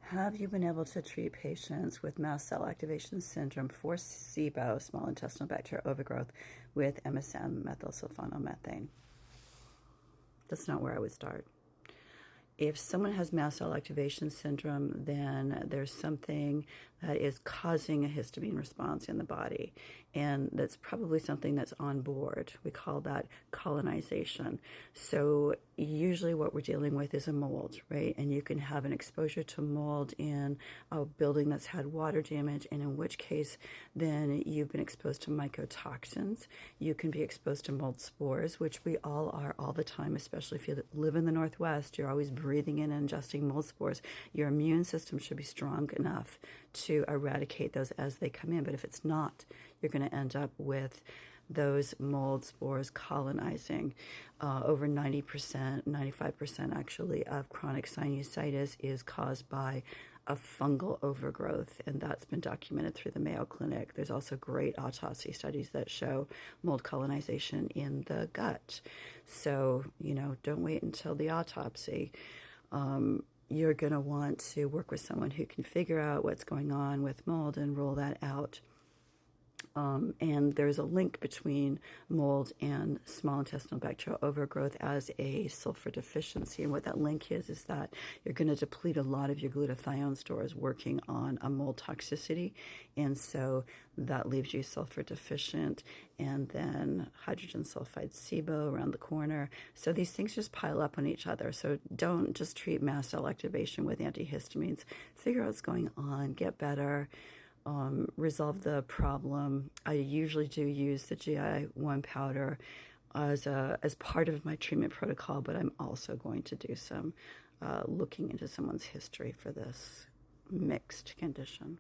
Have you been able to treat patients with mast cell activation syndrome for Sibo, small intestinal bacterial overgrowth, with MSM, methylsulfonomethane? That's not where I would start. If someone has mast cell activation syndrome, then there's something that is causing a histamine response in the body. And that's probably something that's on board. We call that colonization. So usually what we're dealing with is a mold, right? And you can have an exposure to mold in a building that's had water damage, and in which case then you've been exposed to mycotoxins. You can be exposed to mold spores, which we all are all the time, especially if you live in the Northwest. You're always breathing in and ingesting mold spores. Your immune system should be strong enough to eradicate those as they come in. But if it's not, you're going to end up with those mold spores colonizing. Over 90%, 95% actually, of chronic sinusitis is caused by a fungal overgrowth, and that's been documented through the Mayo Clinic. There's also great autopsy studies that show mold colonization in the gut. So, don't wait until the autopsy. You're going to want to work with someone who can figure out what's going on with mold and rule that out. And there's a link between mold and small intestinal bacterial overgrowth as a sulfur deficiency. And what that link is that you're going to deplete a lot of your glutathione stores working on a mold toxicity. And so that leaves you sulfur deficient, and then hydrogen sulfide Sibo around the corner. So these things just pile up on each other. So don't just treat mast cell activation with antihistamines. Figure out what's going on, get better. Resolve the problem. I usually do use the GI1 powder as part of my treatment protocol, but I'm also going to do some looking into someone's history for this mixed condition.